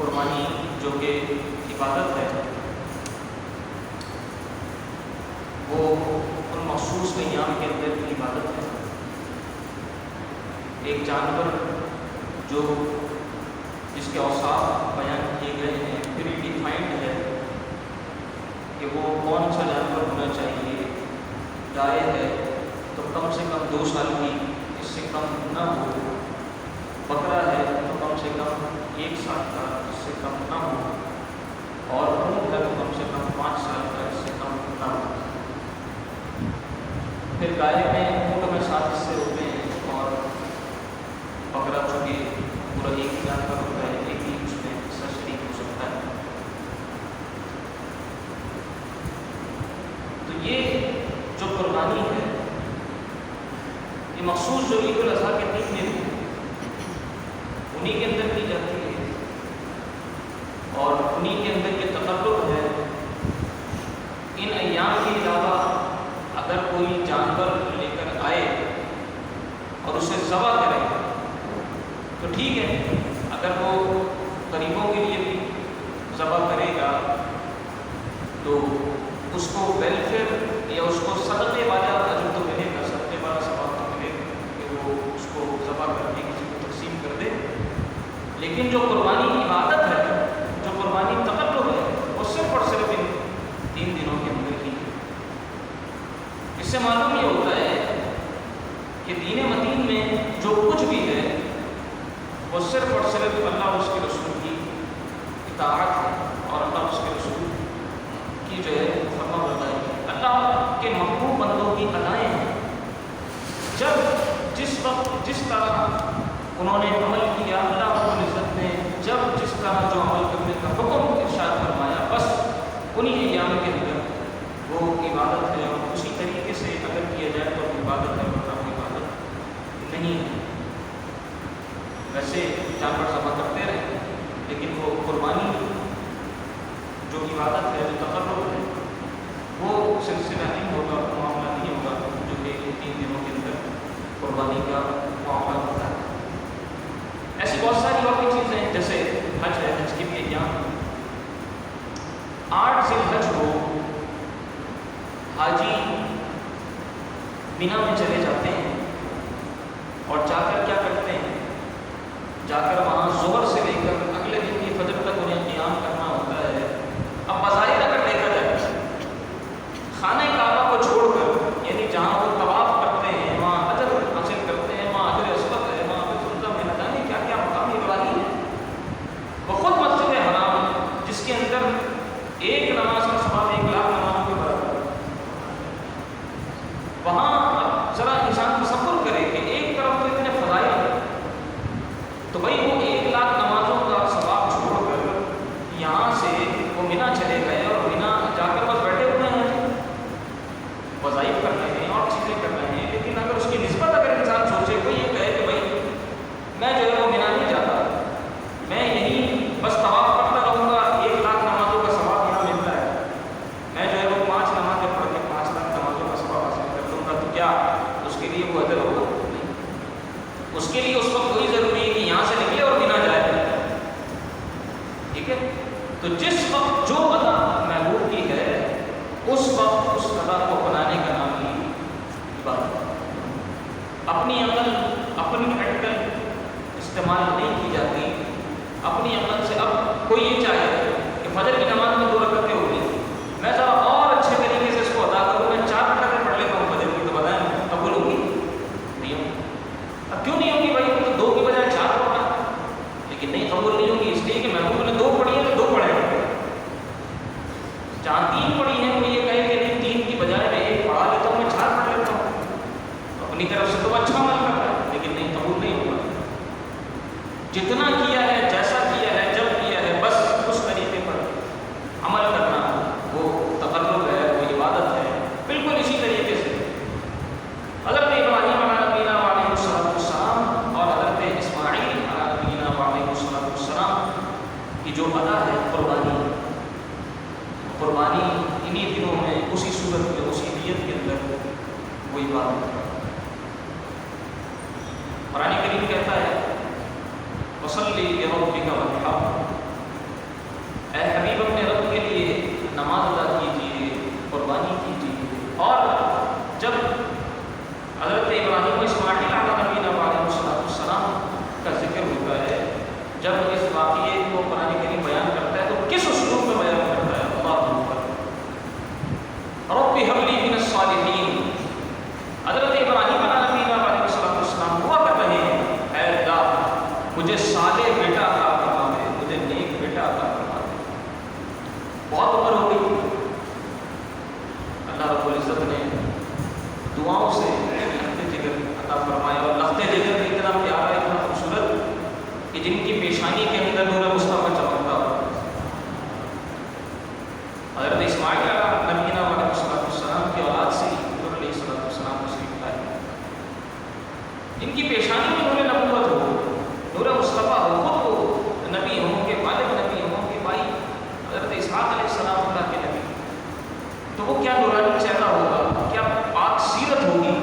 قربانی جو کہ عبادت ہے وہ ان مخصوص ایام کے اندر کی عبادت ہے۔ ایک جانور جو جس کے اوصاف بیان کیے گئے ہیں پری ڈیفائنڈ ہے کہ وہ کون سا جانور ہونا چاہیے۔ گائے ہے تو کم سے کم 2 سال کی، اس سے کم نہ ہو۔ بکرا ہے تو کم سے کم 1 سال کا، اس سے کم نہ ہو۔ اور اونٹ ہے تو کم سے کم 5 سال کا، اس سے کم نہ ہو۔ پھر گائے میں اونٹ میں 7 حصے ہوتے ہیں اور بکرا چونکہ پورا ایک ہی جانور ہوتا ہے، ایک ہی اس میں حصہ شریک ہو سکتا ہے۔ تو یہ جو قربانی ہے یہ مخصوص جو عید الاضحیٰ کے 3 دن ہیں انہی کے اندر کی جاتی ہے، اور انہی کے اندر یہ تقرب ہے۔ ان ایام کے علاوہ اگر کوئی جانور لے کر آئے اور اسے ذبح کرے تو ٹھیک ہے، اگر وہ غریبوں کے لیے بھی ذبح کرے گا تو اس کو ویلفیئر یا اس کو صدقے والا اجر تو ملے گا، صدقے والا ثواب تو ملے گا کہ وہ اس کو ذبح کر کے کسی کو تقسیم کر دے۔ لیکن جو قربانی عبادت ہے، جو قربانی تقرب ہے، وہ صرف اور صرف ان 3 دنوں کے اندر کی ہے۔ اس سے معلوم یہ ہوتا ہے کہ دین متین میں جو کچھ بھی ہے وہ صرف اور صرف اللہ اور اس کے رسول کی اطاعت ہے، اور اللہ اور اس کے رسول کی جو ہے فرما برداری ہے۔ اللہ کے محبوب بندوں کی ادائیں ہیں۔ جب جس وقت جس طرح انہوں نے عمل کیا، اللہ رب العزت نے جب جس طرح جو عمل کرنے کا حکم ارشاد فرمایا، بس انہی ایام کے اندر وہ عبادت ہے، اور اسی طریقے سے اگر کیا جائے تو عبادت ہے، ورنہ وہ عبادت نہیں ہے۔ ویسے جانور ذبح کرتے رہے لیکن وہ قربانی جو عبادت ہے، جو تقرب ہے، وہ سلسلہ نہیں ہوگا، معاملہ نہیں ہوگا جو کہ 3 دنوں کے اندر قربانی کا معاملہ ہوتا ہے۔ ایسی بہت ساری اور بھی چیزیں ہیں، جیسے حج ہے، حج کے بھی ایام 8 ذی الحج کو حاجی مینا میں چلے جاتے ہیں اور جا کر کیا کرتے ہیں، جا کر وہاں ظہر سے لے کر اگلے دن کی فجر تک انہیں قیام کرنا ہوتا ہے۔ اب بظاہر اگر دیکھا جائے خانہ کعبہ کو چھوڑ کر، یعنی جہاں وہ طواف کرتے ہیں وہاں اجر حاصل کرتے ہیں، وہاں اجر اسود ہے، وہاں پہ زمزم ہے، نہ جانے کیا کیا مقام ابراہیم ہے۔ وہ خود مسجد حرام ہے جس کے اندر ایک نماز کا ثواب 1 لاکھ نمازوں کے برابر ہے۔ وہاں ذرا انسان تصور کرے کہ ایک طرف تو اتنے فضائل ہیں، تو بھائی وہ 1 لاکھ نمازوں کا ثواب چھوڑ کر یہاں سے وہ مینا چلے گئے اور مینا جا کر بس بیٹھے ہوئے ہیں، وظائف کر رہے ہیں اور چیزیں کر رہے ہیں۔ لیکن اگر اس کی نسبت اگر انسان سوچے، کوئی یہ کہے کہ بھائی میں جو ہے وہ مینا نہیں جاتا، میں یہیں بس طواف کرتا رہوں گا، 1 لاکھ نمازوں کا ثواب یہاں مل رہا ہے، میں جو ہے وہ 5 نمازیں پڑھ کے 5 لاکھ نمازوں کا ثواب حاصل کر لوں گا، تو کیا اس کے لیے وہ اجر ہوگا؟ نہیں۔ اس کے لیے اس وقت وہی ضروری ہے کہ یہاں سے نکلے اور مینا جائے، ٹھیک ہے؟ تو جس وقت جو ادا محبوب کی ہے اس وقت اس ادا کو بنانے کا نام ہی عبادت ہے۔ اپنی عمل، اپنی عقل استعمال نہیں کی جاتی۔ اپنی عمل سے اب کوئی یہ چاہے کہ فجر کی نماز میں 2 رکعتیں ہوگی، میں ذرا اور اچھے طریقے سے اس کو ادا کروں، میں 4 رکعتیں پڑھ لیتا ہوں فجر کی، تو بتائیں قبول ہوگی؟ نہیں ہوگی۔ اب کیوں نہیں ہوگی بھائی؟ تو 2 کی بجائے 4 پڑھنا، لیکن نہیں قبول نہیں ہوگی، اس لیے کہ محبوب نے 2 پڑھی ہے تو 2 پڑھیں گے۔ جہاں 3 پڑھی ہے وہ یہ کہے کہ نہیں 3 کی بجائے میں 1 پڑھا لیتا ہوں، میں 4 پڑھ لیتا ہوں، اپنی طرف سے تو اچھا عمل کر رہا ہے، لیکن نہیں قبول نہیں ہوگا۔ جتنا کیا ہے، جیسا کیا ہے، جب کیا ہے، بس اس طریقے پر عمل کرنا وہ تقرب ہے، وہ عبادت ہے۔ بالکل اسی طریقے سے حضرت ابراہیم علیہ نبینا وعلیہ السلام اور حضرت اسماعیل علیہ نبینا وعلیہ السلام کی جو ادا ہے قربانی انہی دنوں میں اسی صورت میں، اسی نیت کے اندر وہ عبادت ہے۔ قرآن کریم کہتا ہے وَصَلِّ لِرَبِّكَ وَانْحَرْ، جب اس واقعے کو قرآن کریم بیان کرتا ہے تو کس اسلوب میں بیان کرتا ہے؟ اللہ رب هب لي من الصالحین. حضرت ابراہیم علیہ السلام ہوا کر رہے ہیں اے اللہ مجھے صالح بیٹا عطا فرما دے، مجھے نیک بیٹا عطا فرما دے. بہت عمر ہو گئی، اللہ رب العزت نے دعاؤں سے لخت جگر عطا فرمایا. اور لخت جگر بھی اتنا پیارا ہے، اتنا خوبصورت کہ جن کی پیشانی کے اندر نور مصطفیٰ چمکتا ہو. حضرت اسماعیل نبینا علیہ السلام کی اولاد سے حضور علیہ السلام تشریف لائے. ان کی پیشانی میں نور نبوت ہو، نور مصطفیٰ ہو، خود وہ نبی ہوں کے والد نبی ہوں کے بھائی حضرت اسحاق علیہ السلام اللہ کے نبی. تو وہ کیا نورانی چہرہ ہوگا، کیا پاک سیرت ہوگی،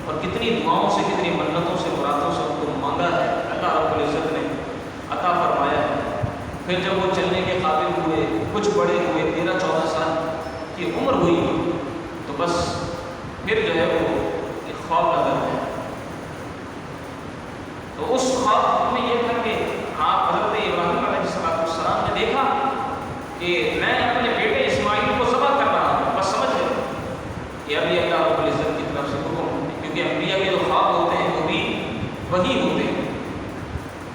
اور کتنی دعاؤں سے کتنی منتوں سے مرادوں سے ان کو مانگا ہے اللہ رب العزت نے عطا فرمایا ہے. پھر جب وہ چلنے کے قابل ہوئے، کچھ بڑے ہوئے، 13-14 سال کی عمر ہوئی، تو بس پھر جو ہے وہ ایک خواب نظر ہے. تو اس خواب میں یہ تھا کہ آپ حضرت ابراہیم علیہ السلام نے دیکھا کہ میں اپنے بیٹے اسماعیل کو ذبح کر رہا ہوں. بس سمجھ گئے کہ ابھی اللہ رب العزت کی طرف سے حکم ہے، کیونکہ انبیاء کے جو خواب ہوتے ہیں وہ بھی وہی ہوتے ہیں.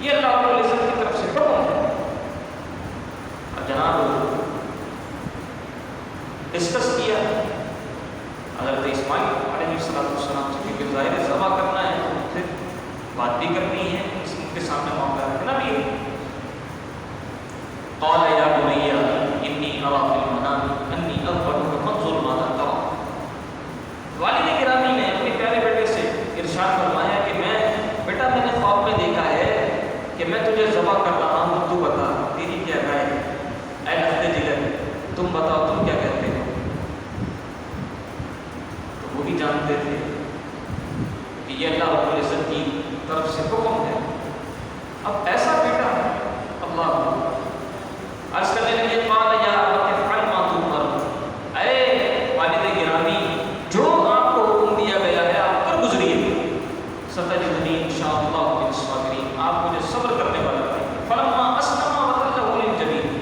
یہ اللہ رب العزت کی طرف سے حکم ہے. جناب ڈسکس کیا حضرت اسماعیل علیہ السلام سے، کیونکہ ظاہر ذبح کرنا ہے تو پھر بات بھی کرنی ہے، اس کے سامنے معاملہ رکھنا بھی ہے. قال یا بنی انی ارى فی المنام انی اذبحک فانظر ماذا ترى. والد گرامی نے اپنے پیارے بیٹے سے ارشاد فرمایا کہ بیٹا میں نے خواب میں دیکھا ہے کہ میں تجھے ذبح کر رہا ہوں، تو بتا تیری کیا رائے ہے. اے لخت جگر تم بتاؤ تم کیا کہتے ہو. تو وہ بھی جانتے تھے کہ یہ اللہ رب العزت کی طرف سے حکم ہے. اب ایسا بیٹا اللہ عرض کرنے لگے قال یا ابت افعل ما تؤمر. اے والد گرامی جو آپ کو حکم دیا گیا ہے آپ پر گزریے. ستجدنی انشاءاللہ من الصابرین. آپ مجھے صبر کرنے والا بنائیں. فلما اسلم وتلہ للجبین.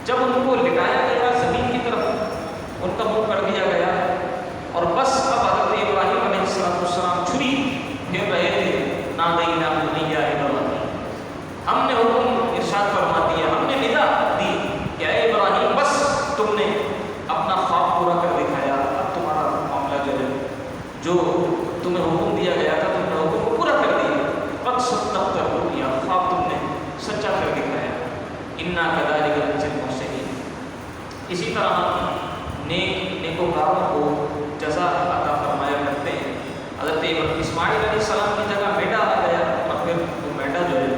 جب ان کو لٹایا گیا زمین کی طرف، ان کا منہ کر دیا گیا اور بس اب حضرت ابراہیم علیہ السلام چھری پھیر رہے تھے. نادینا بنی یا ابراہیم. ہم نے حکم ارشاد فرما دیا، ہم نے ندا دی کہ اے ابراہیم بس تم نے اپنا خواب پورا کر دکھایا، اب تمہارا معاملہ جو ہے جو تمہیں حکم دیا گیا تھا تم نے حکم کو پورا کر دیا. قد صدقت الرؤیا. خواب تم نے سچا کر دکھایا. انا کذالک نجزی المحسنین. اسی طرح ہم نیکوکاروں کو جزا عطا فرمایا کرتے ہیں. حضرت اسماعیل علیہ السلام کی جگہ بیٹا آ گیا اور پھر وہ بیٹا جو ہے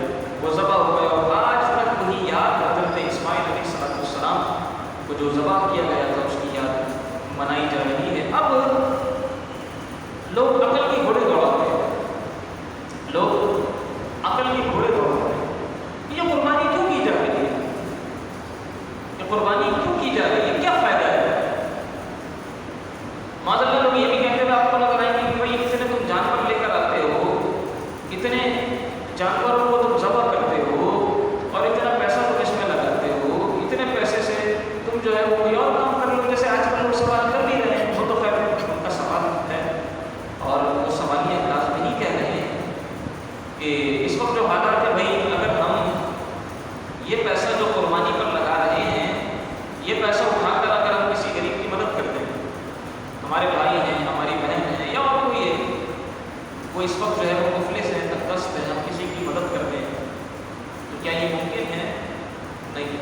وہ ذبح ہو گیا. اور آج تک وہی یاد حضرت اسماعیل علیہ السلام کو جو ذبح کیا گیا تھا اس کی یاد منائی جا رہی ہے. اب لوگ عقل کے گھوڑے دوڑاتے ہیں، لوگ عقل کے گھوڑے دوڑاتے ہیں. یہ قربانی کیوں کی جا رہی ہے؟ یہ قربانی کیوں کی جا رہی ہے؟ کیا فائدہ ہے؟ معاذ اللہ لوگ یہ بھی کہتے ہیں آپ کو نظر آئیں گے کہ بھائی اتنے تم جانور لے کر آتے ہو، اتنے جانوروں کو تم ذبح کرتے ہو اور اتنا پیسہ تم اس میں لگاتے ہو، اتنے پیسے سے تم جو ہے وہ کوئی اور کام کر لو. جیسے آج کل وہ سوال کر بھی رہے ہیں، وہ تو خیر ان کا سوال ہے اور وہ سوالیہ انداز میں ہی کہہ رہے ہیں کہ اس وقت جو حالات ہے بھائی اگر ہم یہ پیسہ جو قربانی پر لگا رہے ہیں یہ پیسہ اٹھا کر اگر ہم کسی غریب کی مدد کرتے ہیں، ہمارے بھائی ہیں، ہماری بہن ہیں یا اور کوئی ہے، وہ اس وقت جو ہے وہ مفلس ہے، تندرست ہے، ہم کسی کی مدد کرتے ہیں، تو کیا یہ ممکن ہے؟ نہیں.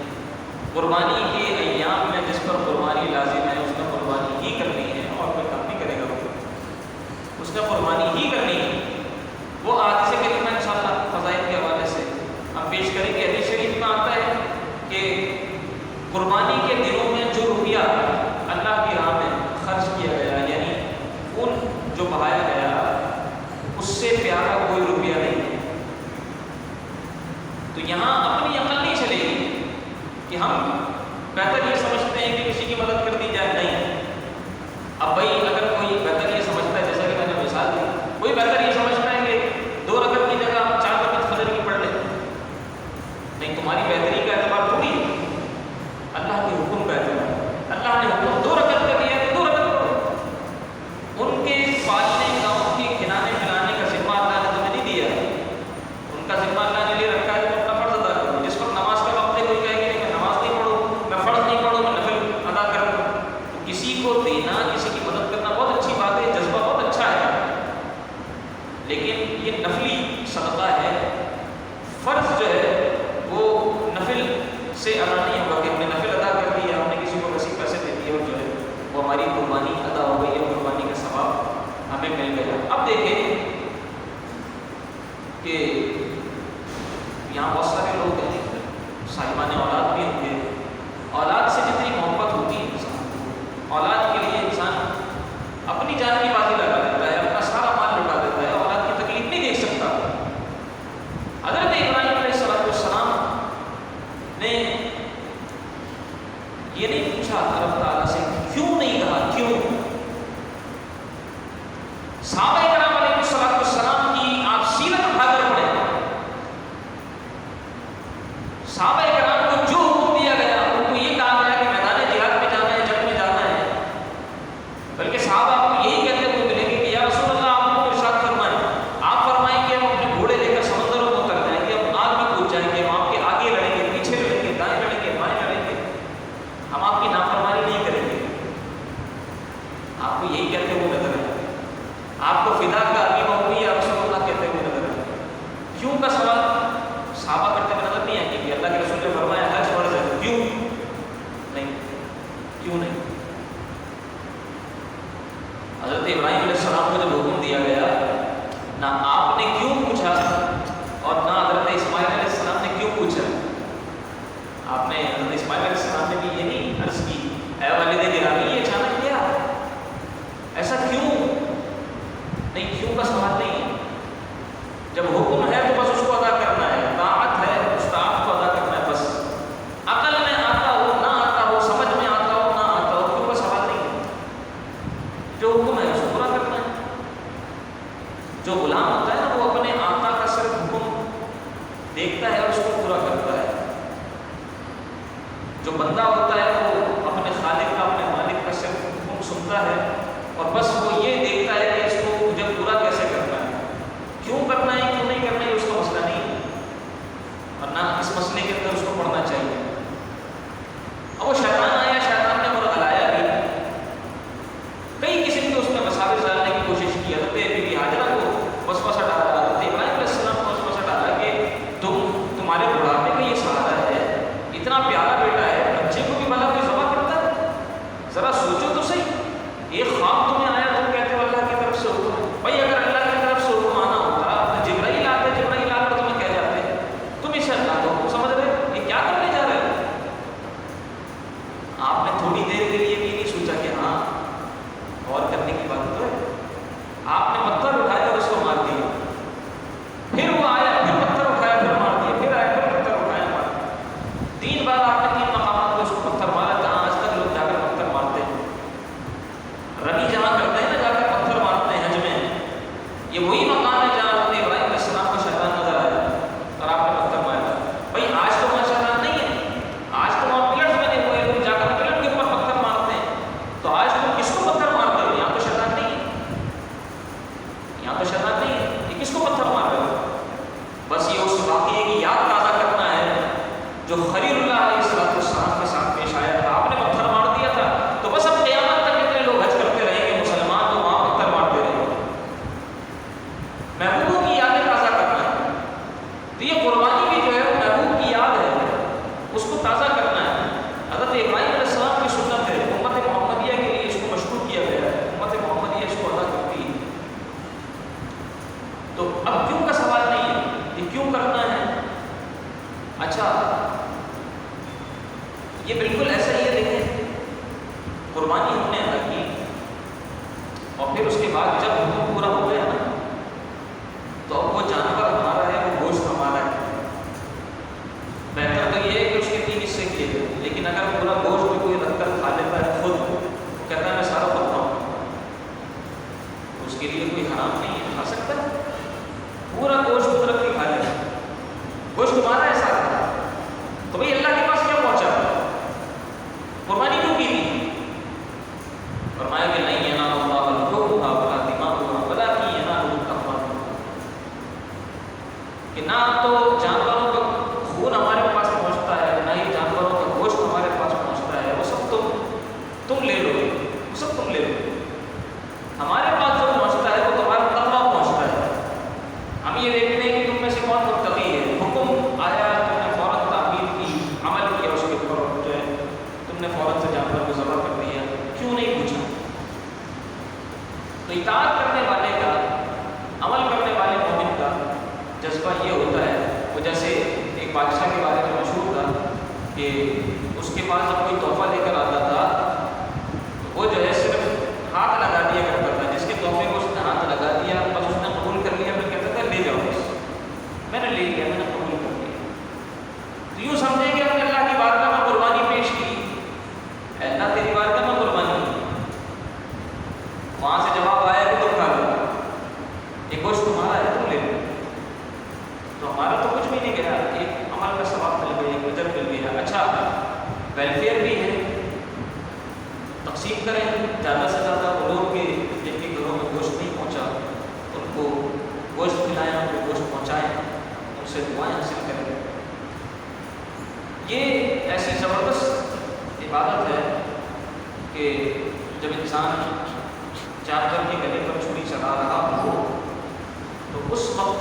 قربانی کے ایام میں جس پر قربانی لازم ہے اس نے قربانی ہی کرنی ہے اور کوئی کام نہیں کرے گا، اس نے قربانی ہی کرنی ہے. وہ حادثے کے لیے انشاءاللہ فضائل کے حوالے سے ہم پیش کریں گے. حدیث شریف میں آتا ہے کہ قربانی کے دنوں میں جو روپیہ اللہ کی راہ میں خرچ کیا گیا یعنی خون جو بہایا گیا اس سے پیارا کوئی روپیہ نہیں ہے. تو یہاں اپنی عقل نہیں چلے گی کہ ہم بہتر یہ سمجھتے ہیں کہ کسی کی مدد کر دی جائے. نہیں. اب بھائی اگر کوئی بہتر یہ سمجھتا ہے، جیسا کہ میں نے مثال دی، کوئی بہتر یہ سمجھتا ہے کہ 2 رکعت کی جگہ 4 رکعت فجر کی پڑھ لیں، دیکھیں کہ یہاں بہت سارے لوگ ہیں صاحبان اولاد بھی ہوں گے، اولاد سے جتنی محبت ہوتی ہے انسان کو، اولاد کے لیے انسان اپنی جان کی بازی لگا دیتا ہے، اپنا سارا مال لٹا دیتا ہے، اولاد کی تکلیف نہیں دیکھ سکتا۔ حضرت ابراہیم علیہ السلام نے یہ نہیں پوچھا اللہ تعالیٰ سے کیوں نہیں کہا کیوں۔ صحابہ کرام علیہ السلام کی آپ سیرت اٹھا کر پڑھیں، صحابہ کرام کو جو حکم دیا گیا ان کو یہ کہا گیا کہ میدان جہاد میں جانا ہے، جنگ میں جانا ہے، بلکہ صحابہ آپ کو یہی کہتے ہوئے ملیں گے کہ یا رسول اللہ آپ کو ارشاد فرمائیں، آپ فرمائیں کہ ہم اپنے گھوڑے لے کر سمندروں میں اتر جائیں گے، ہم آگ میں کود جائیں گے، ہم آپ کے آگے لڑیں گے، پیچھے لڑیں گے، دائیں لڑیں گے، بائیں لڑیں گے، ہم آپ کی نافرمانی نہیں کریں گے۔ آپ کو یہی کہتے ہوئے نظر ہے، آپ کو فدا کا ابھی مہوی یا رسول اللہ کہتے ہوئے نظر ہے۔ کیوں کا سوال صحابہ کرتے ہوئے نظر نہیں آئے کہ اللہ کے رسول نے فرمایا حج فرض ہے، کیوں نہیں، کیوں نہیں۔ حضرت ابراہیم علیہ السلام کو جب حکم دیا گیا، نہ آپ نے کیوں پوچھا اور نہ حضرت اسماعیل علیہ السلام نے کیوں پوچھا۔ آپ نے حضرت اسماعیل علیہ السلام نے بھی یہ نہیں عرض کی اے والد گرامی یہ اچانک کیا، ایسا کیوں نہیں، کیوں کا سوال نہیں ہے۔ جب حکم ہے تو بس اس کو ادا کرنا ہے، طاعت ہے اس طاعت کو ادا کرنا ہے، بس عقل میں آتا ہو نہ آتا ہو، سمجھ میں آتا ہو نہ آتا ہو، کیوں کا سوال نہیں ہے۔ جو حکم ہے اس کو پورا کرنا ہے۔ جو غلام ہوتا ہے نا وہ اپنے آقا کا صرف حکم دیکھتا ہے اور اس کو پورا کرتا ہے، جو بندہ ہوتا ہے وہ اپنے خالق کا اپنے مالک کا صرف حکم سنتا ہے اور بس وہ یہ دیکھتا ہے کہ اس کو مجھے پورا کیسے کرنا ہے، کیوں کرنا ہے کیوں نہیں کرنا ہے اس کا مسئلہ نہیں ہے، اور نہ اس مسئلے کے اندر اس کو پڑھنا چاہیے۔ اب وہ شیطان آیا، شیطان نے مرغلایا بھی، کئی قسم کے اس میں مساوس ڈالنے کی کوشش کی۔ حضرت بی بی حاجرہ کو وسوسہ ڈالا، حضرت ابراہیم علیہ السلام کو وسوسہ ڈالا کہ تمہارے بڑھاپے کا یہ سہارا ہے، اتنا پیارا بیٹا ہے، بچے کو بھی بھلا کوئی ذبح کرتا ہے، ذرا سوچو تو صحیح، ایک خواب تمہیں آیا تم کہتے ہو اللہ کی طرف سے حکم ہے۔ بھائی اگر اللہ کی طرف سے حکم آنا ہوتا جبرائیل آتے، جبرائیل آ کر تمہیں کہہ جاتے تم اسے اللہ کو سمجھ رہے ہو یہ کیا کرنے جا رہے ہو۔ آپ نے تھوڑی دیر کے لیے بھی نہیں سوچا کہ ہاں غور کرنے کی بات تو ہے، آپ نے پتھر اٹھایا اور اس کو مار دیا، پھر وہ آیا پھر پتھر اٹھایا پھر مار دیا، پھر آیا پھر پتھر اٹھایا مار دیا، 3 بار آپ نے 3 مقامات پہ اس کو پتھر مارا جہاں آج تک لوگ جا کر پتھر مارتے ہیں، رمی جہاں کرتے ہیں نا جا کر پتھر مارتے ہیں حج میں، یہ وہی مقام ہے جہاں حضرت ابراہیم علیہ السلام کا شیطان نظر آیا اور آپ نے پتھر مارا۔ بھائی آج تو وہاں شیطان نہیں ہے، آج تو وہاں پلٹ بنے ہوئے لوگ جا کر پلٹ کے اوپر پتھر مارتے ہیں، تو آج تم کس کو پتھر مارتے ہو؟ یہاں تو شیطان نہیں ہے، یہاں تو شیطان نہیں ہے، یہ کس کو پتھر مار رہے ہو؟ بس یہ اس واقعے کی یاد تازہ کرنا ہے جو خلیل اللہ علیہ السلام کے ساتھ پیش آیا تھا۔ آپ نے پتھر مار دیا تھا تو بس اب قیامت تک اتنے لوگ حج کرتے رہیں گے مسلمان تو وہاں پتھر مارتے رہیں گے، محبوبوں کی یادیں تازہ کرنا ہے۔ تو یہ قربانی بھی جو ہے وہ محبوب کی یاد ہے، اس کو تازہ کرنا ہے۔ حضرت ابراہیم علیہ السلام کی سنت ہے، امت محمدیہ کے لیے اس کو مشہور کیا گیا ہے، امت محمدیہ اس کو ادا کرتی ہے۔ تو اب کیوں کا سوال نہیں ہے، یہ کیوں کرنا ہے۔ اچھا یہ بالکل ایسا ہی ہے، دیکھیں قربانی ہم نے ادا کی اور پھر اس کے بعد جب حکم پورا ہو گیا نا تو اب وہ جانور ہمارا ہے، وہ گوشت ہمارا ہے۔ بہتر تو یہ ہے کہ اس کے 3 حصے کیے گئے، لیکن اگر پورا گوشت بھی کوئی رکھ کر کھا لیتا ہے خود، کہتا ہے میں سارا خود کھاؤں، تو اس کے لیے کوئی حرام نہیں ہے، کھا سکتا ہے، پورا گوشت خود رکھ کے کھا لے، گوشت تمہارا ہے سارا۔ تو بھائی اللہ کے پاس کیا پہنچا، قربانی کیوں کی تھی؟ فرمایا کہ نہیں ینال اللہ لحومها ولا دماؤها ولکن ینالہ التقوی منکم، کہ نہ تو جانوروں کا خون ہمارے پاس پہنچتا ہے، نہ ہی جانوروں کا گوشت ہمارے پاس پہنچتا ہے، وہ سب تم لے لو، وہ سب تم لے لو، ہمارے پاس جو پہنچتا ہے وہ تمہارا تقوی پہنچتا ہے۔ ہم یہ دیکھتے ہیں کہ تم کہ اس کے پاس جب کوئی تحفہ لے کر آتا تھا تو وہ جو ہے صرف ہاتھ لگا دیا کرتا تھا، جس کے تحفے کو اس نے ہاتھ لگا دیا بس اس نے قبول کر لیا، پھر کہتا تھا لے جاؤ، بس میں نے لے لیا، میں نے قبول کر لیا۔ تو یوں سمجھیں کہ ہم نے اللہ کی بارگاہ میں قربانی پیش کی، اے اللہ تیری بارگاہ میں قربانی کی، وہاں سے جواب آیا کہ تم کھا لو، یہ گوشت تمہارا ہے تم لے لو۔ تو ہمارا تو کچھ بھی نہیں گیا، ایک عمل کا ثواب مل گیا، ایک اجر مل گیا۔ اچھا ویلفیئر بھی ہے، تقسیم کریں زیادہ سے زیادہ وہ لوگ کے جن کے گھروں میں گوشت نہیں پہنچا ان کو گوشت کھلائیں، ان کو گوشت پہنچائیں، ان سے دعائیں حاصل کریں۔ یہ ایسی زبردست عبادت ہے کہ جب انسان جانور کے گلے پر چھری چلا رہا ہو تو اس وقت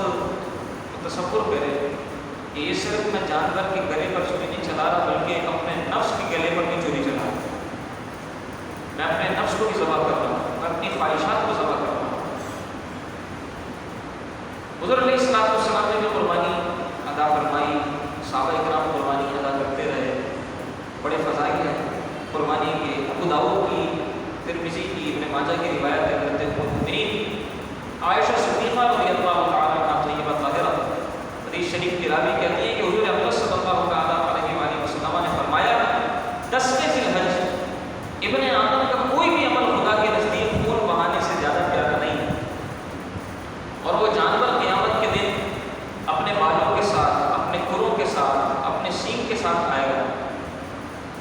تصور کرے کہ یہ صرف میں جانور کے گلے پر چھری نہیں چلا رہا بلکہ اپنے نفس کے گلے پر بھی چھری چلا رہا ہوں، میں اپنے نفس کو بھی ذبح کر رہا ہوں، میں اپنی خواہشات کو ذبح کر رہا ہوں۔ حضور علیہ السلام نے جو قربانی ادا فرمائی، صحابہ کرام قربانی ادا کرتے رہے، بڑے فضائل ہیں قربانی کے۔ ابو داؤد کی، ترمذی کی، ابن ماجہ کی روایت ہے، حضرت ام المؤمنین عائشہ صدیقہ رضی اللہ تعالی عنہا طیبہ طاہرہ حدیث شریف کی راوی کہتی ہے کہ حضور اکرم صلی اللہ تعالی علیہ وسلم نے فرمایا 10ویں ذی الحج ابن آدم کا کوئی بھی عمل خدا کے نزدیک خون بہانے سے زیادہ پیارا نہیں ہے، اور وہ جانور قیامت کے دن اپنے بالوں کے ساتھ، اپنے کھروں کے ساتھ، اپنے سینگ کے ساتھ آئے گا،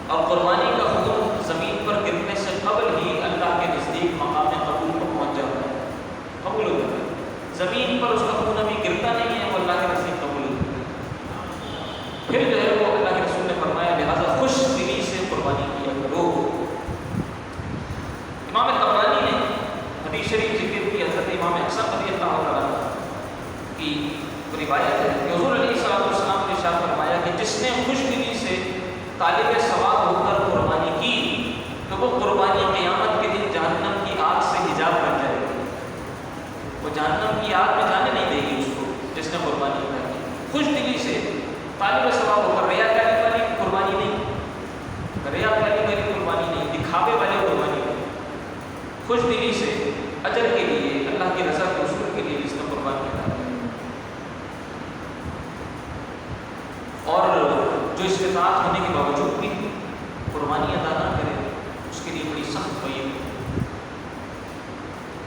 اور قربانی کا خون زمین پر گرنے سے قبل ہی اللہ کے نزدیک مقام قبول کو پہنچ جاتا ہے، قبول ہو جاتا ہے۔ زمین پر اس کا خون ابھی گرتا نہیں ہے، وہ اللہ کے نزدیک قبول ہو جاتا ہے۔ پھر جو ہے وہ اللہ کے رسول نے فرمایا لہٰذا خوش دلی سے قربانی کیا کرو۔ امام طبرانی نے حدیث شریف ذکر کی، حضرت امام حسن رضی اللہ عنہ کی روایت ہے کہ حضور علیہ السلام نے ارشاد فرمایا کہ جس نے خوش دلی سے طالب ثواب ہو کر قربانی کی تو وہ قربانی قیامت کے دن جہنم کی آگ سے حجاب بن جائے گی، وہ جہنم کی آگ میں جانے نہیں دے گی اس کو جس نے قربانی کی خوش دلی سے طالب ثواب ہو کر۔ ریاکاری والی قربانی نہیں، ریاکاری والی قربانی نہیں، دکھاوے والی قربانی نہیں، خوش دلی سے اجر کے لیے، اللہ کی رضا کے حصول کے لیے جس نے قربانی کی۔ اور جو استطاعت ہونے کے باوجود بھی قربانی ادا نہ کرے اس کے لیے بڑی سخت ہوئی۔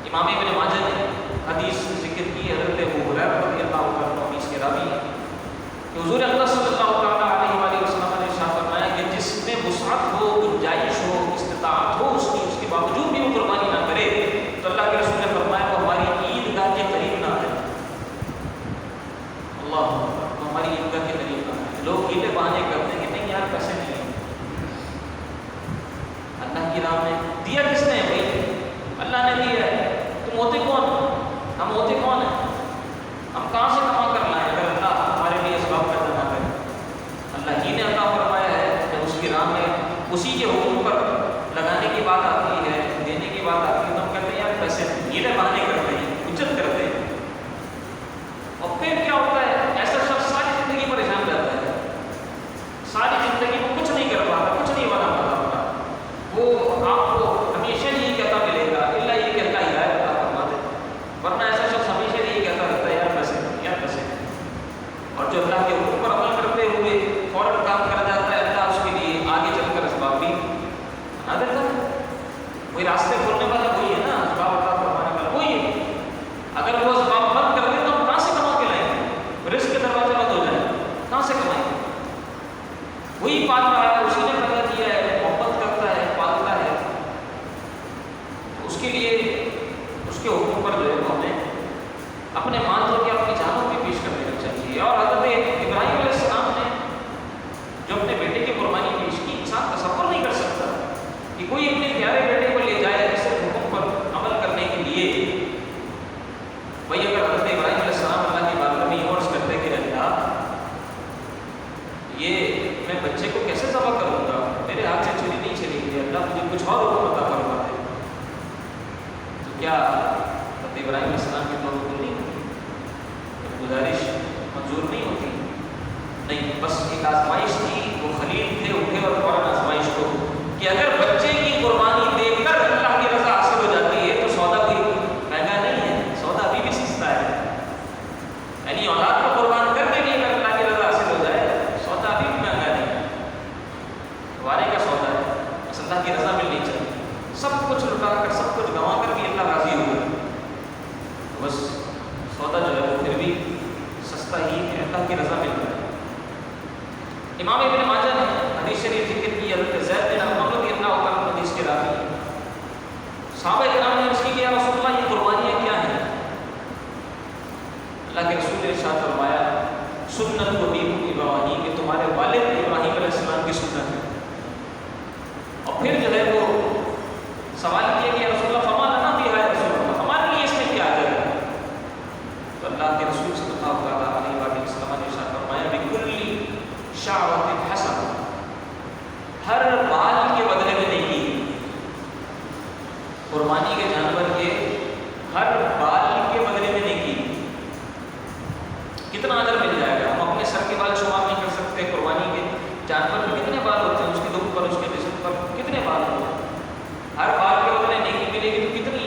امام ابن ماجہ نے حدیث ذکر کی، حضرت ابو ہریرہ رضی اللہ عنہ حدیث کے راوی ہیں کہ حضور اکرم صلی اللہ تعالی علیہ وسلم نے ارشاد فرمایا کہ جس میں وسعت ہو، گنجائش ہو، استطاعت ہو اس کے باوجود بھی وہ قربانی نہ کرے تو اللہ کے رسول نے فرمایا وہ ہماری عیدگاہ کے قریب نہ آئے۔ اللہ وہ ہماری عیدگاہ کے قریب نہ آئے۔ لوگ عیدیں بہانے کرتے ہیں کہ نہیں یار پیسے نہیں ہیں، اللہ کی راہ میں دیا کس نے؟ بھائی اللہ نے دیا ہے، تم ہوتے کون؟ ہم ہوتے کون ہیں؟ ہم کہاں سے کما کر لائیں اگر اللہ ہمارے لیے اسباب پیدا نہ کرے؟ اللہ ہی نے عطا فرمایا ہے، جب اس کی راہ میں اسی کے حکم پر لگانے کی بات آتی ہے، دینے کی بات آتی ہے تو ہم کہتے ہیں یار پیسے عیدیں بہانے کرتے ہیں، اجت کرتے ہیں، اور پھر کیا ہوتا ہے؟ ایسا شخص ساری زندگی پریشان رہتا ہے، ساری زندگی میں کچھ نہیں کر پاتا، کچھ نہیں بنا پاتا، وہ آپ کو ہمیشہ یہی کہتا ملے گا اللہ یہ کہ اللہ ہدایت عطا فرما دے، ورنہ ایسا شخص ہمیشہ یہی کہتا رہتا ہے یار پیسے یار پیسے، اور جو اللہ کے حکم پر عمل کرتے ہوئے فوراً کام کر جاتا ہے اللہ اس کے لیے آگے چل کر اسباب بھی بنا دیتا ہے۔ وہی راستے کھولنے والا وہی ہے نا، اسباب عطا فرمانے والا وہی ہے۔ اگر وہ اسباب بند کر دے تو ہم کہاں سے کما کے لائیں گے؟ رزق کے دروازے بند ہو جائیں کہاں سے کمائیں گے؟ وہی پال رہا ہے، اسی نے پیدا کیا ہے، محبت کرتا ہے، پالتا ہے، اس کے لیے اس کے حکم پر جو ہے وہ ہمیں اپنے مال کے اپنی جانوں بھی پیش کر دینا چاہیے۔ اور حضرت ابراہیم علیہ السلام نے جو اپنے بیٹے کی قربانی پیش کی، انسان تصور نہیں کر سکتا کہ کوئی اپنے پیارے بیٹے کو لے جائے اس حکم پر عمل کرنے کے لیے۔ وہی اگر حضرت ابراہیم علیہ السلام اللہ کی بارگاہ میں عرض کرتے کہ اللہ یہ میں بچے کو کیسے ذبح کروں گا، میرے ہاتھ سے چھری نہیں چلی گئی، اللہ مجھے کچھ اور حکم عطا فرما دے، تو کیا حضرت ابراہیم علیہ السلام کی توبہ قبول نہیں ہوتی؟ گزارش منظور نہیں ہوتی؟ نہیں، بس ایک آزمائش تھی، وہ خلیل امام ابن ماجہ نے حدیث شریف ذکر کی حضرت زید بن ارقم رضی اللہ تعالیٰ عنہ حدیث کے راوی ہیں۔ صحابہ کرام نے عرض کی کہ یا رسول اللہ یہ قربانیاں کیا ہیں؟ اللہ کے رسول نے ارشاد فرمایا سنت ابیکم ابراہیم، کہ تمہارے والد ابراہیم علیہ السلام کی سنت ہے۔ اور پھر جو ہے وہ سوال کیا کہ یا رسول اللہ فما لنا فیہا یا رسول اللہ، ہمارے لیے اس میں کیا اجر ہے؟ تو اللہ کے رسول صلی اللہ علیہ وآلہ وسلم نے ارشاد فرمایا بکل شعرۃ حسنہ، ہر بال کے بدلے میں نیکی، قربانی کے جانور کے ہر بال کے بدلے میں نیکی۔ کتنا اجر مل جائے گا؟ ہم اپنے سر کے بال شمار نہیں کر سکتے، قربانی کے جانور میں کتنے بال ہوتے ہیں، اس کے دم پر، اس کے جسم پر کتنے بال ہوتے ہیں، ہر بال کے بدلے نیکی ملے گی، تو کتنی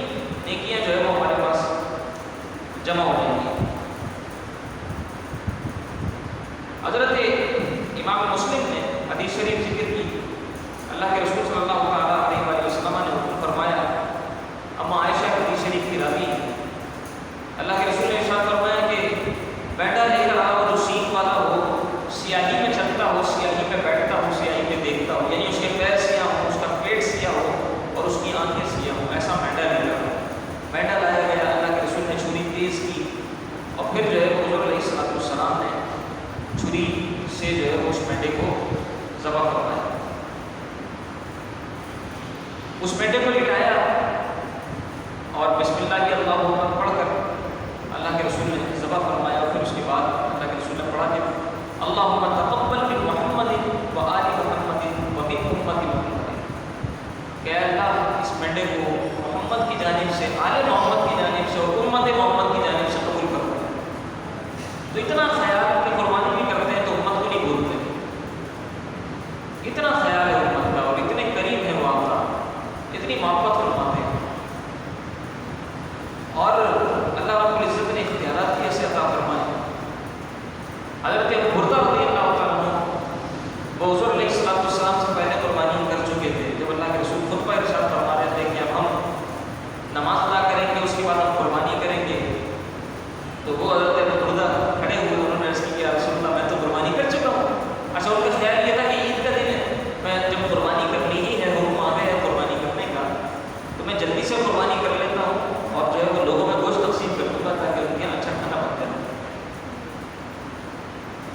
نیکیاں جو ہے وہ ہمارے پاس جمع ہو جائیں گی۔ حضرت امام مسلم نے حدیث شریف ذکر کی، اللہ کے رسول صلی اللہ علیہ وآلہ وسلم نے حکم فرمایا، اما عائشہ حدیث شریف کی راوی ہے، اللہ کے رسول نے ارشاد فرمایا کہ بیٹا لے کر آؤ جو سینگ والا ہو، سیاہی میں چلتا ہو، سیاہی میں بیٹھتا ہو، سیاہی میں دیکھتا ہو، یعنی اس کے پیر سیاہ ہو، اس کا پیٹ سیاہ ہو اور اس کی آنکھیں سیاہ ہوں، ایسا مینڈا لے کر مینڈا لایا گیا۔ اللہ کے رسول نے چھری تیز کی اور پھر جو ہے حضور علیہ السلام نے چھری سے جو ہے اس مینڈے کو ذبح کروایا، اس مینڈے کو لٹایا اور بسم اللہ کی اللہ اکبر پڑھ کر اللہ کے رسول نے ذبح فرمایا۔ اور پھر اس کے بعد اللہ کے رسول نے پڑھا کہ اللہم تقبل من محمد و آل محمد و من امت محمد، کہ اللہ اس مینڈے کو محمد کی جانب سے، آل محمد کی جانب سے اور امت محمد کی جانب سے قبول کرو۔ تو اتنا خیال کہ قربانی بھی کرتے ہیں تو امت کو نہیں بھولتے، اتنا خیال ہے امت کا اور اتنے قریب ہے وہ آپ کا، اتنی محبت فرماتے ہیں۔ اور اللہ رب العزت نے اختیارات کیسے عطا فرمائے۔ حضرت بردہ رضی اللہ تعالیٰ عنہ وہ حضور علیہ السلام سے پہلے قربانی کر چکے تھے، جب اللہ کے رسول خطبہ ارشاد فرما رہے تھے کہ اب ہم نماز ادا کریں گے، اس کے بعد ہم قربانی کریں گے، تو وہ حضرت بردہ کھڑے ہوئے، انہوں نے عرض کی کہ یا رسول اللہ میں تو قربانی کر چکا ہوں۔ اچھا ان کا خیال یہ تھا کہ عید کا دن ہے، میں جب قربانی کرنی ہی ہے، حکم آ گیا ہے قربانی کرنے کا، تو میں جلدی سے قربانی کر لیتا ہوں اور جو ہے وہ لوگوں میں گوشت تقسیم کر دوں گا تاکہ ان کے اچھا کھانا بن جائے۔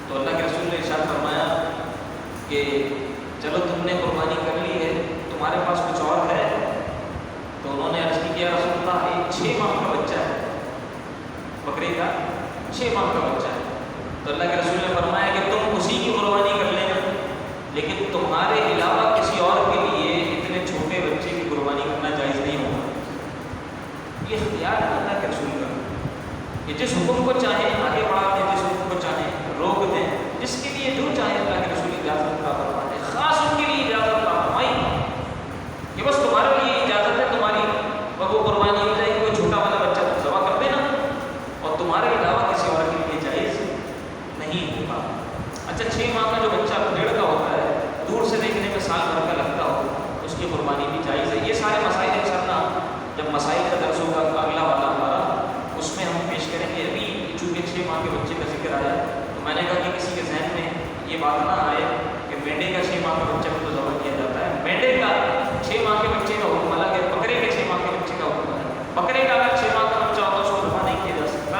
تو اللہ کے رسول نے ارشاد فرمایا کہ چلو تم نے قربانی کر لی ہے، تمہارے پاس کچھ اور ہے؟ تو انہوں نے عرض کی کہ یا رسول اللہ ایک 6 ماہ کا بچہ ہے، بکرے کا 6 ماہ کا بچہ ہے۔ تو اللہ کے رسول نے فرمایا کہ تم اسی کی قربانی کر لینا، لیکن تمہارے علاوہ کسی اور کے لیے اتنے چھوٹے بچے کی قربانی کرنا جائز نہیں ہوگا۔ یہ اختیار ہے اللہ کے رسول کا کہ جس حکم کو چاہیں آگے بڑھا دیں، جس حکم کو چاہیں روک دیں، جس کے لیے جو چاہیں اللہ کے رسول اجازت عطا فرماتے ہیں۔ خاص ان کے لیے اجازت عطا فرمائی کہ بس تمہارے لیے اجازت ہے، تمہاری وہ قربانی ہو جائے گی، کوئی چھوٹا والا بچہ ذبح کر دینا اور تمہارے علاوہ کسی اور کے لیے جائز نہیں ہوگا۔ اچھا 6 ماہ کا جو بچہ 1.5 کا ہوتا ہے، دور سے دیکھنے میں سال بھر کا لگتا ہو، اس کی قربانی بھی جائز ہے۔ یہ سارے مسائل انشاءاللہ جب مسائل کا درس ہوگا اگلا والا ہمارا، اس میں ہم پیش کریں گے۔ ابھی چونکہ 6 ماہ کے بچے کا ذکر آیا تو میں نے کہا کہ کسی کے ذہن میں یہ بات نہ آئے کہ مینڈے کا 6 ماہ کا بچہ کو تو ذبح کیا جاتا ہے۔ مینڈے کا 6 ماہ کے بچے کا حکم الگ ہے، بکرے کے 6 ماہ کے بچے کا حکم ہے۔ بکرے کا اگر 6 ماہ کا بچہ ہوتا ہے اس کو ذبح نہیں کیا جا سکتا۔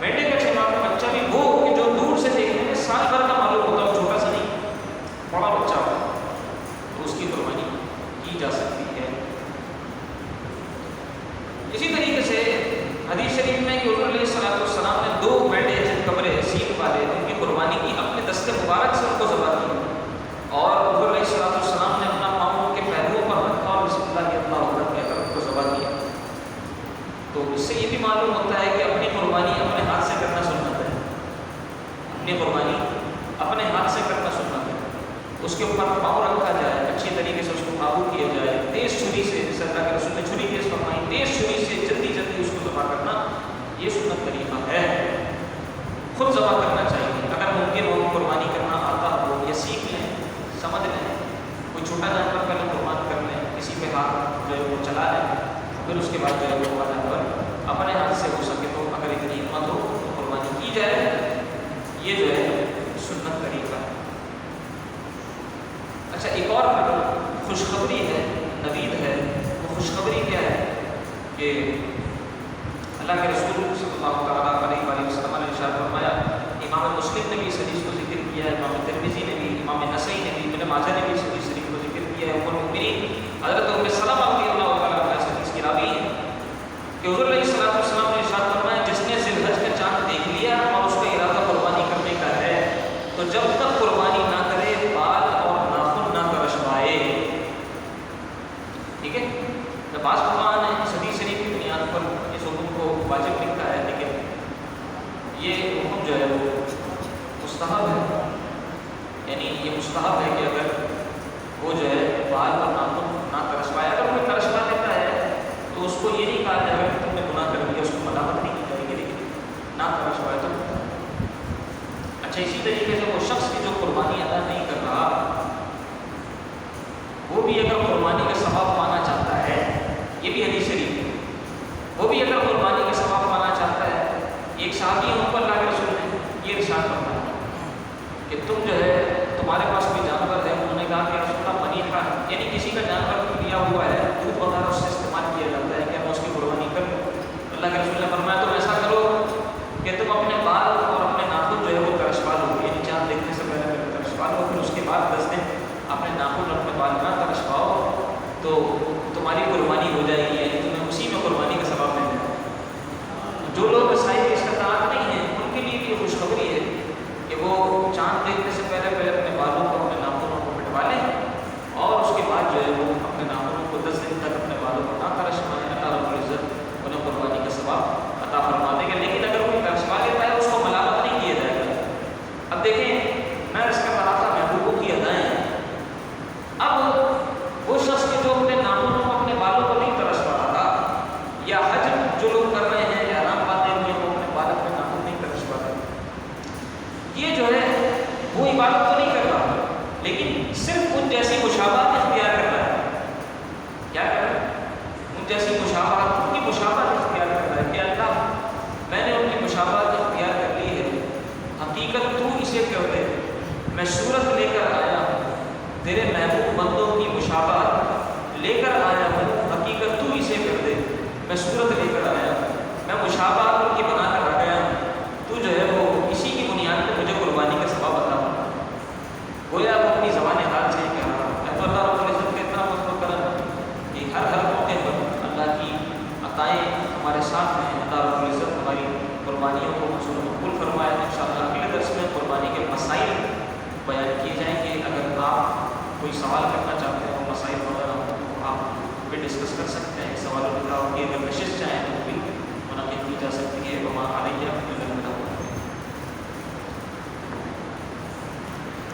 مینڈے کا 6 ماہ کا بچہ بھی وہ کہ جو دور سے دیکھنے میں سال بھر کا معلوم ہوتا ہے، چھوٹا سا نہیں، بڑا بچہ ہوتا ہے، تو اس کی قربانی کی جا سکتی ہے۔ اسی طریقے سے حدیث شریف میں کہ حضور علیہ السلام نے 2 مینڈے جن قبرے سینگ والے ان کی قربانی کی، اپنے دست مبارک سے ان کو ذبح کیا اور حضور علیہ السلام نے اپنا پاؤں ان کے پہلوؤں پر رکھا اور بسم اللہ کی اللہ اکبر کہہ کر ان کو ذبح کیا۔ تو اس سے یہ بھی معلوم ہوتا ہے کہ اپنی قربانی اپنے ہاتھ سے کرنا سنت ہے، اپنی قربانی اپنے ہاتھ سے کرنا سنت ہے۔ اس کے اوپر پاؤں رکھا جائے، اچھی طریقے سے اس کو قابو کیا جائے، تیز چھری سے، جیسے اللہ کے رسول نے چھری تیز فرمائی، تیز چھری سے جلدی جلدی اس کو ذبح کرنا، یہ سنت طریقہ ہے۔ خود ذبح کرنا چاہیے، اگر ممکن ہو قربانی کرنا آتا ہو یا سیکھ لیں، سمجھ لیں، کوئی چھوٹا جانور پہلے قربان کر لیں، کسی پہ ہاتھ جو ہے وہ چلا لیں، پھر اس کے بعد جو ہے وہ جانور اپنے ہاتھ سے ہو سکے تو اگر اتنی ہمت ہو تو قربانی کی جائے۔ یہ جو ہے سنت طریقہ ہے۔ اچھا ایک اور خوشخبری ہے، نوید ہے، وہ خوشخبری کیا ہے کہ اللہ کے رسول صلی اللہ تعالیٰ علیہ وسلم نے ارشاد فرمایا، امام مسلم نے بھی اس حدیث کو ذکر کیا ہے، امام ترمذی نے بھی، امام نسائی نے بھی، ابن ماجہ نے بھی اس حدیث شریف کو ذکر کیا ہے، ام المؤمنین حضرت ام سلمہ رضی اللہ تعالیٰ عنہا اس حدیث کی راوی ہے کہ حضور علیہ السلام نے ارشاد فرمایا، جس نے ذی الحج کا چاند دیکھ لیا اور اس کا ارادہ قربانی کرنے کا ہے تو جب تک قربانی نہ کرے بال اور ناخن نہ ترشوائے. ٹھیک ہے، تو بعض فقہاء نے اس حدیث شریف کی بنیاد پر اس حکم کو واجب لکھا ہے، لیکن یہ حکم جو ہے وہ مستحب ہے. یعنی یہ مستحب ہے کہ اگر وہ جو ہے بال اور ناخن نہ ترشوائے، اگر کوئی ترشوا لیتا ہے تو اس کو یہ نہیں کہا جائے گا کہ تم نے گناہ کر دیا، اس کو ملامت نہیں کی جائے گی، لیکن نہ ترشوائے تو. اچھا اسی طریقے سے وہ شخص کی جو قربانی ادا نہیں کر رہا، وہ بھی اگر قربانی کا ثواب پانا چاہتا ہے، یہ بھی حدیث شریف ہے، وہ بھی اگر قربانی کا ثواب پانا چاہتا ہے، ایک صحابی ان پر اللہ کے رسول نے یہ ارشاد فرمایا کہ تم جو ہے تمہارے پاس کوئی جانور ہے، انہوں نے کہا کہ رسول اللہ منیحہ، یعنی کسی کا جانور لیا ہوا ہے، دودھ وغیرہ اس سے استعمال کیا جاتا ہے، کہ میں اس کی قربانی کروں. اللہ کے رسول نے فرمایا تم ایسا کرو کہ تم اپنے بال اور اپنے ناخن جو ہے وہ ترشوا لو، یعنی چاند دیکھنے سے پہلے ترشوا لو، پھر اس کے بعد 10 دن اپنے ناخن اور اپنے بال نہ ترشواؤ تو تمہاری قربانی ہو جائے گی، یعنی تمہیں اسی میں قربانی کا ثواب مل جائے گا. جو لوگ عیسائی کے استطاعت نہیں ہیں ان کے لیے بھی یہ خوشخبری ہے کہ وہ چاند دیکھنے سے پہلے اپنے بالوں کو اپنے ناخنوں کو کٹوا لیں اور اس کے بعد جو ہے وہ اپنے ناخنوں کو 10 دن تک اپنے بالوں کو نہ ترشوائیں. اللہ رب العزت انہیں قربانی کا ثواب عطا فرما دے گا. لیکن اگر کوئی ترشوا لیتا ہے اس کو ملامت نہیں کیا جائے گا. اب دیکھیں میں اس کا بڑا تھا محبوبوں کی ادائیں. اب وہ شخص کے جو اپنے ناخنوں کو اپنے بالوں کو نہیں ترشوا رہا، یا حج جو لوگ کر رہے ہیں یا احرام باندھے ہوئے وہ اپنے بال اپنے ناخن نہیں ترشوا رہے، یہ جو ہے وہ عبادت تو نہیں کر رہا، لیکن صرف ان جیسی مشابہت اختیار کر رہا ہے. کیا کر رہا ہے؟ ان جیسی مشابہت، ان کی مشابہت اختیار کر رہا ہے کہ اللہ میں نے ان کی مشابہت اختیار کر لی ہے، حقیقت تو اسے کر دے، میں صورت لے کر آیا ہوں، تیرے محبوب بندوں کی مشابہت لے کر آیا ہوں، حقیقت تو اسے کر دے، میں صورت لے کر آیا ہوں، میں مشابہت ان کی بنا کر آ گیا ہوں، تو جو ہے وہ اسی کی بنیاد پہ مجھے قربانی کا ثواب عطا ہوگا. گویا وہ اپنی زبان حال سے ہی کہہ رہا ہے. تو اللہ رب العزت کا اتنا مطلب کرم کہ ہر موقع پر اللہ کی عطائیں ہمارے ساتھ ہیں. اللہ رب العزت ہماری قربانیوں کو منظور مقبول فرمائے. انشاءاللہ اگلے درس میں قربانی کے مسائل بیان کیے جائیں گے. اگر آپ کوئی سوال کرتے